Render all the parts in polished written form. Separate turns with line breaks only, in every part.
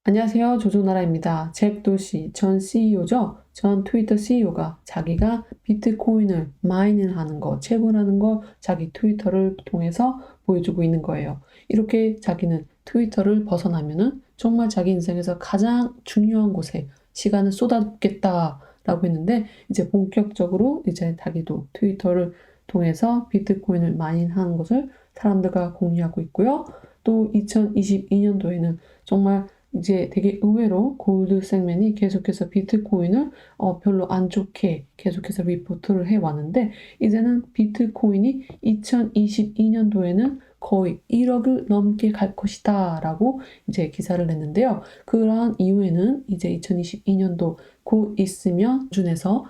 안녕하세요. 조조나라입니다. 잭 도시 전 CEO죠. 전 트위터 CEO가 자기가 비트코인을 마이닝 하는 거, 채굴하는 거 자기 트위터를 통해서 보여주고 있는 거예요. 이렇게 자기는 트위터를 벗어나면은 정말 자기 인생에서 가장 중요한 곳에 시간을 쏟아붓겠다라고 했는데 이제 본격적으로 이제 자기도 트위터를 통해서 비트코인을 마이닝하는 것을 사람들과 공유하고 있고요. 또 2022년도에는 정말 이제 되게 의외로 골드색맨이 계속해서 비트코인을 별로 안 좋게 계속해서 리포트를 해왔는데 이제는 비트코인이 2022년도에는 거의 1억을 넘게 갈 것이다 라고 이제 기사를 냈는데요. 그러한 이후에는 이제 2022년도 곧 있으면 준에서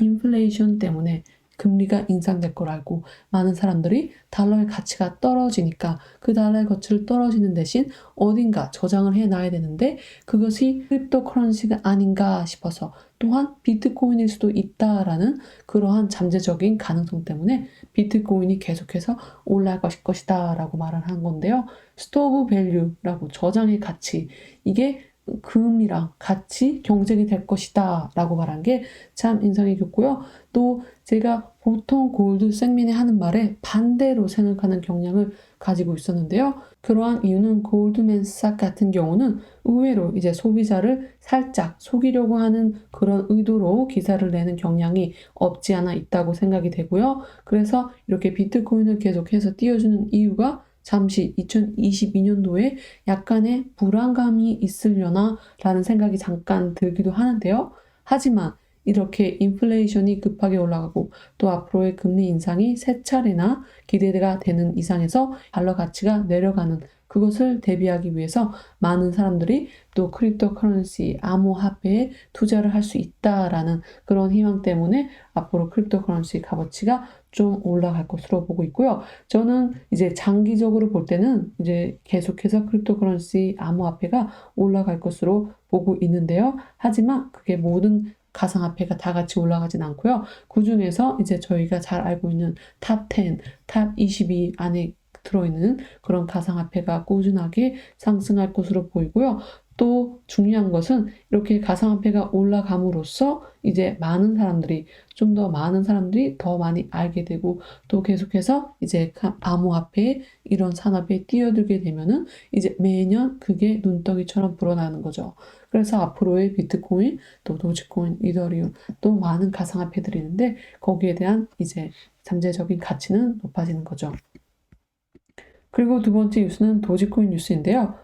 인플레이션 때문에 금리가 인상될 걸 알고 많은 사람들이 달러의 가치가 떨어지니까 그 달러의 가치를 떨어지는 대신 어딘가 저장을 해놔야 되는데 그것이 크립토커런시가 아닌가 싶어서 또한 비트코인일 수도 있다라는 그러한 잠재적인 가능성 때문에 비트코인이 계속해서 올라갈 것이다 라고 말을 한 건데요. 스토어 오브 밸류라고 저장의 가치 이게 금이랑 같이 경쟁이 될 것이다 라고 말한 게 참 인상이 깊고요. 또 제가 보통 골드색민이 하는 말에 반대로 생각하는 경향을 가지고 있었는데요. 그러한 이유는 골드맨삭 같은 경우는 의외로 이제 소비자를 살짝 속이려고 하는 그런 의도로 기사를 내는 경향이 없지 않아 있다고 생각이 되고요. 그래서 이렇게 비트코인을 계속해서 띄워주는 이유가 잠시 2022년도에 약간의 불안감이 있으려나 라는 생각이 잠깐 들기도 하는데요. 하지만 이렇게 인플레이션이 급하게 올라가고 또 앞으로의 금리 인상이 세 차례나 기대가 되는 이상에서 달러 가치가 내려가는 그것을 대비하기 위해서 많은 사람들이 또 크립토커런시 암호화폐에 투자를 할 수 있다라는 그런 희망 때문에 앞으로 크립토커런시 값어치가 좀 올라갈 것으로 보고 있고요. 저는 이제 장기적으로 볼 때는 이제 계속해서 크립토커런시 암호화폐가 올라갈 것으로 보고 있는데요. 하지만 그게 모든 가상화폐가 다 같이 올라가진 않고요. 그 중에서 이제 저희가 잘 알고 있는 탑 10, 탑 20위 안에 들어있는 그런 가상화폐가 꾸준하게 상승할 것으로 보이고요. 또 중요한 것은 이렇게 가상화폐가 올라감으로써 이제 많은 사람들이 좀 더 많은 사람들이 더 많이 알게 되고 또 계속해서 이제 암호화폐 이런 산업에 뛰어들게 되면은 이제 매년 그게 눈덩이처럼 불어나는 거죠. 그래서 앞으로의 비트코인, 또 도지코인, 이더리움, 또 많은 가상화폐들이 있는데 거기에 대한 이제 잠재적인 가치는 높아지는 거죠. 그리고 두 번째 뉴스는 도지코인 뉴스인데요.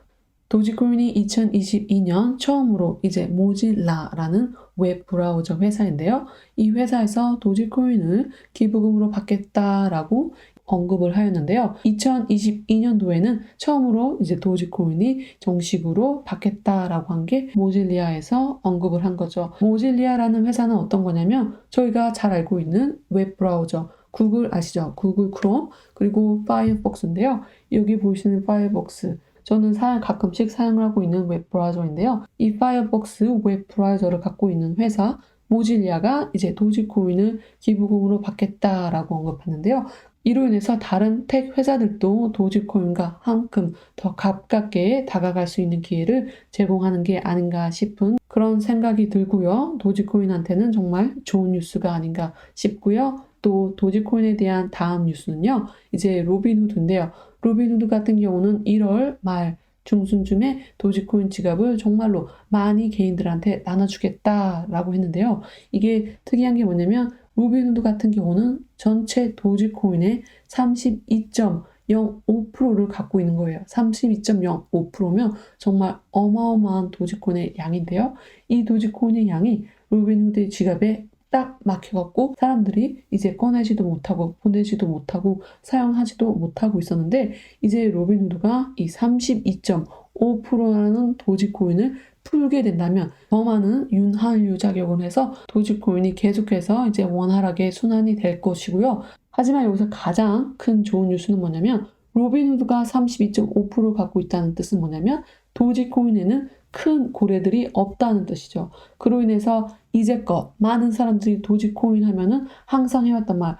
도지코인이 2022년 처음으로 이제 모질라라는 웹 브라우저 회사인데요. 이 회사에서 도지코인을 기부금으로 받겠다라고 언급을 하였는데요. 2022년도에는 처음으로 이제 도지코인이 정식으로 받겠다라고 한 게 모질리아에서 언급을 한 거죠. 모질리아라는 회사는 어떤 거냐면 저희가 잘 알고 있는 웹 브라우저 구글 아시죠? 구글 크롬 그리고 파이어폭스인데요. 여기 보시는 파이어폭스 저는 가끔씩 사용을 하고 있는 웹 브라우저인데요. 이 파이어폭스 웹 브라우저를 갖고 있는 회사 모질리아가 이제 도지코인을 기부금으로 받겠다라고 언급했는데요. 이로 인해서 다른 텍 회사들도 도지코인과 한큼 더 가깝게 다가갈 수 있는 기회를 제공하는 게 아닌가 싶은 그런 생각이 들고요. 도지코인한테는 정말 좋은 뉴스가 아닌가 싶고요. 또 도지코인에 대한 다음 뉴스는요. 이제 로빈후드인데요. 로빈후드 같은 경우는 1월 말 중순쯤에 도지코인 지갑을 정말로 많이 개인들한테 나눠주겠다라고 했는데요. 이게 특이한 게 뭐냐면 로빈후드 같은 경우는 전체 도지코인의 32.05%를 갖고 있는 거예요. 32.05%면 정말 어마어마한 도지코인의 양인데요. 이 도지코인의 양이 로빈후드의 지갑에 딱 막혀갖고 사람들이 이제 꺼내지도 못하고 보내지도 못하고 사용하지도 못하고 있었는데 이제 로빈후드가 이 32.5%라는 도지코인을 풀게 된다면 더 많은 윤활유 작용을 해서 도지코인이 계속해서 이제 원활하게 순환이 될 것이고요. 하지만 여기서 가장 큰 좋은 뉴스는 뭐냐면 로빈후드가 32.5% 갖고 있다는 뜻은 뭐냐면 도지코인에는 큰 고래들이 없다는 뜻이죠. 그로 인해서 이제껏 많은 사람들이 도지코인 하면은 항상 해왔단 말.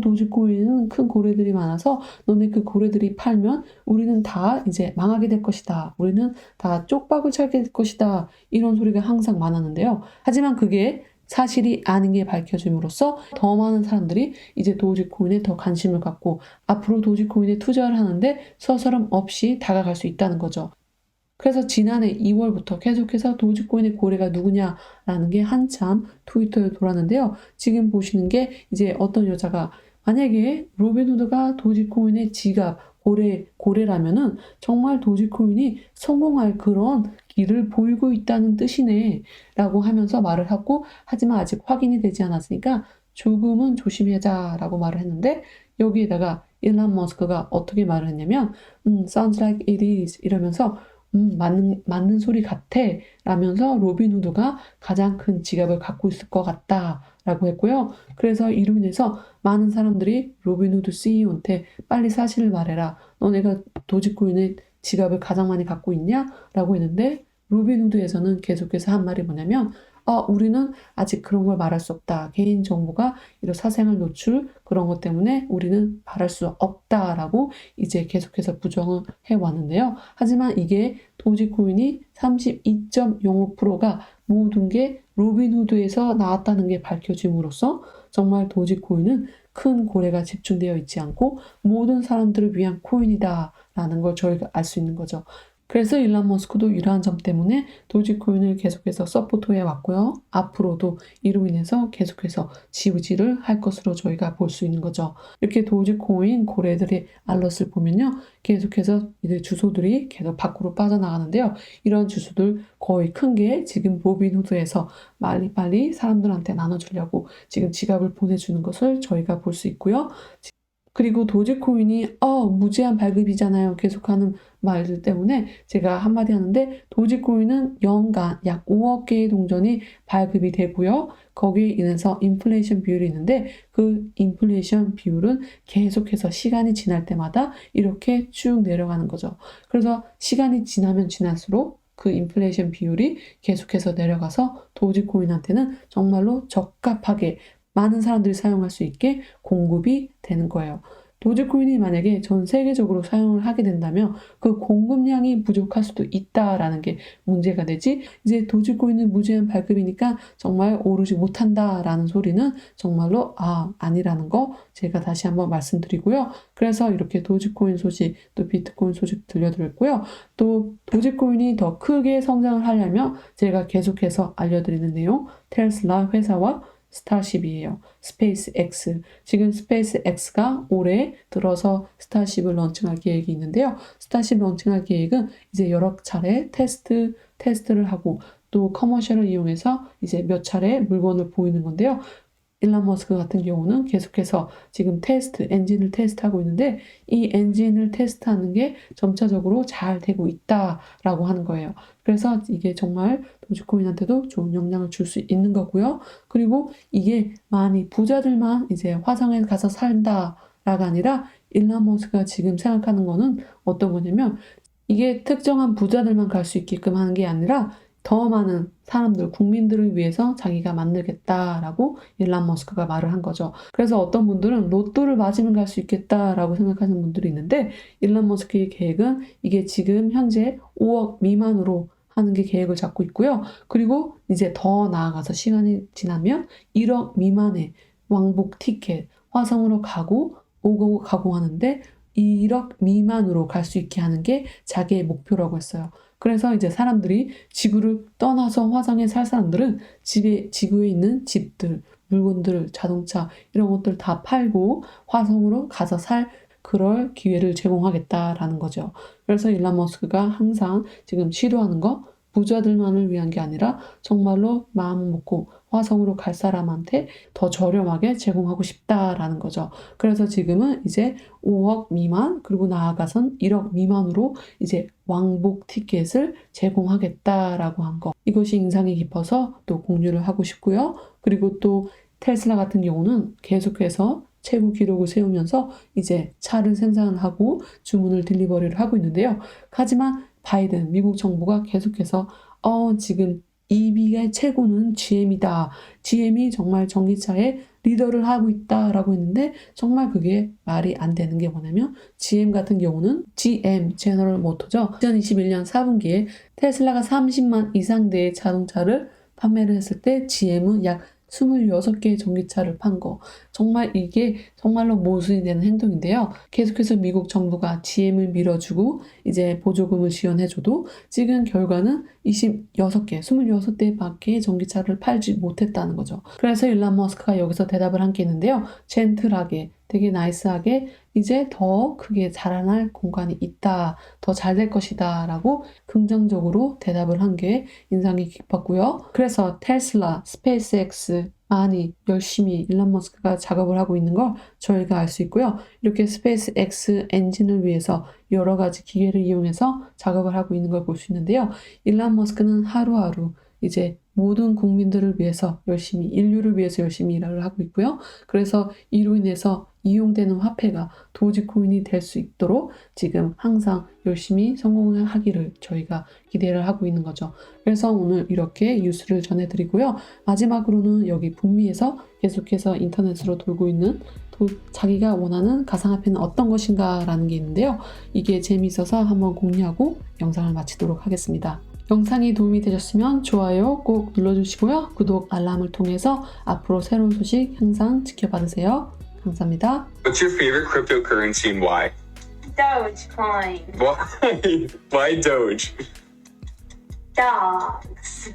도지코인은 큰 고래들이 많아서 너네 그 고래들이 팔면 우리는 다 이제 망하게 될 것이다. 우리는 다 쪽박을 차게 될 것이다. 이런 소리가 항상 많았는데요. 하지만 그게 사실이 아닌 게 밝혀짐으로써 더 많은 사람들이 이제 도지코인에 더 관심을 갖고 앞으로 도지코인에 투자를 하는데 서스럼 없이 다가갈 수 있다는 거죠. 그래서 지난해 2월부터 계속해서 도지코인의 고래가 누구냐라는 게 한참 트위터에 돌았는데요. 지금 보시는 게 이제 어떤 여자가 만약에 로빈후드가 도지코인의 지갑, 고래라면은 정말 도지코인이 성공할 그런 길을 보이고 있다는 뜻이네 라고 하면서 말을 하고 하지만 아직 확인이 되지 않았으니까 조금은 조심하자라고 말을 했는데 여기에다가 일론 머스크가 어떻게 말을 했냐면 sounds like it is 이러면서 맞는 소리 같아 라면서 로빈후드가 가장 큰 지갑을 갖고 있을 것 같다 라고 했고요. 그래서 이로 인해서 많은 사람들이 로빈후드 CEO한테 빨리 사실을 말해라. 너네가 도지코인의 지갑을 가장 많이 갖고 있냐? 라고 했는데 로빈후드에서는 계속해서 한 말이 뭐냐면 우리는 아직 그런 걸 말할 수 없다. 개인정보가 이런 사생활 노출 그런 것 때문에 우리는 말할 수 없다라고 이제 계속해서 부정을 해왔는데요. 하지만 이게 도지코인이 32.05%가 모든 게 로빈후드에서 나왔다는 게 밝혀짐으로써 정말 도지코인은 큰 고래가 집중되어 있지 않고 모든 사람들을 위한 코인이다라는 걸 저희가 알 수 있는 거죠. 그래서 일론 머스크도 이러한 점 때문에 도지코인을 계속해서 서포트해 왔고요. 앞으로도 이로 인해서 계속해서 지지를 할 것으로 저희가 볼 수 있는 거죠. 이렇게 도지코인 고래들의 알럿을 보면요. 계속해서 이제 주소들이 계속 밖으로 빠져나가는데요. 이런 주소들 거의 큰 게 지금 로빈후드에서 빨리 사람들한테 나눠주려고 지금 지갑을 보내주는 것을 저희가 볼 수 있고요. 그리고 도지코인이 무제한 발급이잖아요. 계속하는 말들 때문에 제가 한마디 하는데 도지코인은 연간 약 5억 개의 동전이 발급이 되고요. 거기에 인해서 인플레이션 비율이 있는데 그 인플레이션 비율은 계속해서 시간이 지날 때마다 이렇게 쭉 내려가는 거죠. 그래서 시간이 지나면 지날수록 그 인플레이션 비율이 계속해서 내려가서 도지코인한테는 정말로 적합하게 많은 사람들이 사용할 수 있게 공급이 되는 거예요. 도지코인이 만약에 전 세계적으로 사용을 하게 된다면 그 공급량이 부족할 수도 있다라는 게 문제가 되지 이제 도지코인은 무제한 발급이니까 정말 오르지 못한다라는 소리는 정말로 아니라는 거 제가 다시 한번 말씀드리고요. 그래서 이렇게 도지코인 소식 또 비트코인 소식 들려드렸고요. 또 도지코인이 더 크게 성장을 하려면 제가 계속해서 알려드리는 내용 테슬라 회사와 스타쉽이에요. 스페이스X. 지금 스페이스X가 올해 들어서 스타쉽을 런칭할 계획이 있는데요. 스타쉽 런칭할 계획은 이제 여러 차례 테스트를 하고 또 커머셜을 이용해서 이제 몇 차례 물건을 보이는 건데요. 일론 머스크 같은 경우는 계속해서 지금 엔진을 테스트하고 있는데 이 엔진을 테스트하는 게 점차적으로 잘 되고 있다라고 하는 거예요. 그래서 이게 정말 도지코인한테도 좋은 영향을 줄 수 있는 거고요. 그리고 이게 많이 부자들만 이제 화성에 가서 산다라가 아니라 일론 머스크가 지금 생각하는 거는 어떤 거냐면 이게 특정한 부자들만 갈 수 있게끔 하는 게 아니라 더 많은 사람들, 국민들을 위해서 자기가 만들겠다라고 일론 머스크가 말을 한 거죠. 그래서 어떤 분들은 로또를 맞으면 갈 수 있겠다라고 생각하는 분들이 있는데 일론 머스크의 계획은 이게 지금 현재 5억 미만으로 하는 게 계획을 잡고 있고요. 그리고 이제 더 나아가서 시간이 지나면 1억 미만의 왕복 티켓, 화성으로 가고 오고 가고 하는데 1억 미만으로 갈 수 있게 하는 게 자기의 목표라고 했어요. 그래서 이제 사람들이 지구를 떠나서 화성에 살 사람들은 지구에 있는 집들, 물건들, 자동차 이런 것들 다 팔고 화성으로 가서 살 그럴 기회를 제공하겠다라는 거죠. 그래서 일론 머스크가 항상 지금 시도하는 거 부자들만을 위한 게 아니라 정말로 마음 먹고 화성으로 갈 사람한테 더 저렴하게 제공하고 싶다라는 거죠. 그래서 지금은 이제 5억 미만 그리고 나아가선 1억 미만으로 이제 왕복 티켓을 제공하겠다라고 한 거. 이것이 인상이 깊어서 또 공유를 하고 싶고요. 그리고 또 테슬라 같은 경우는 계속해서 최고 기록을 세우면서 이제 차를 생산하고 주문을 딜리버리를 하고 있는데요. 하지만 바이든 미국 정부가 계속해서 지금 EV의 최고는 GM이다. GM이 정말 전기차의 리더를 하고 있다라고 했는데 정말 그게 말이 안 되는 게 뭐냐면 GM 같은 경우는 GM, 제너럴 모터죠. 2021년 4분기에 테슬라가 30만 이상 대의 자동차를 판매를 했을 때 GM은 약 26개의 전기차를 판 거. 정말 이게 정말로 모순이 되는 행동인데요. 계속해서 미국 정부가 GM을 밀어주고 이제 보조금을 지원해줘도 지금 결과는 26대밖에 전기차를 팔지 못했다는 거죠. 그래서 일론 머스크가 여기서 대답을 한 게 있는데요. 젠틀하게 되게 나이스하게 이제 더 크게 자라날 공간이 있다. 더 잘 될 것이다. 라고 긍정적으로 대답을 한 게 인상이 깊었고요. 그래서 테슬라, 스페이스X 많이 열심히 일론 머스크가 작업을 하고 있는 걸 저희가 알 수 있고요. 이렇게 스페이스X 엔진을 위해서 여러 가지 기계를 이용해서 작업을 하고 있는 걸 볼 수 있는데요. 일론 머스크는 하루하루 이제 모든 국민들을 위해서 열심히, 인류를 위해서 열심히 일을 하고 있고요. 그래서 이로 인해서 이용되는 화폐가 도지코인이 될 수 있도록 지금 항상 열심히 성공을 하기를 저희가 기대를 하고 있는 거죠. 그래서 오늘 이렇게 뉴스를 전해드리고요. 마지막으로는 여기 북미에서 계속해서 인터넷으로 돌고 있는 자기가 원하는 가상화폐는 어떤 것인가 라는 게 있는데요. 이게 재미있어서 한번 공유하고 영상을 마치도록 하겠습니다. 영상이 도움이 되셨으면 좋아요 꼭 눌러주시고요. 구독, 알람을 통해서 앞으로 새로운 소식 항상 지켜받으세요. 감사합니다.
What's your favorite cryptocurrency and why?
Dogecoin.
Why? Why Doge?
Dogs.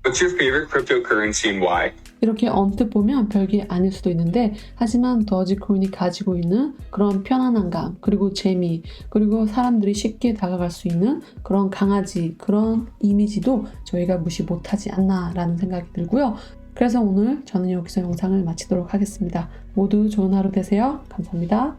What's your favorite cryptocurrency and why?
이렇게 언뜻 보면 별게 아닐 수도 있는데 하지만 도지코인이 가지고 있는 그런 편안함감 그리고 재미 그리고 사람들이 쉽게 다가갈 수 있는 그런 강아지 그런 이미지도 저희가 무시 못하지 않나 라는 생각이 들고요. 그래서 오늘 저는 여기서 영상을 마치도록 하겠습니다. 모두 좋은 하루 되세요. 감사합니다.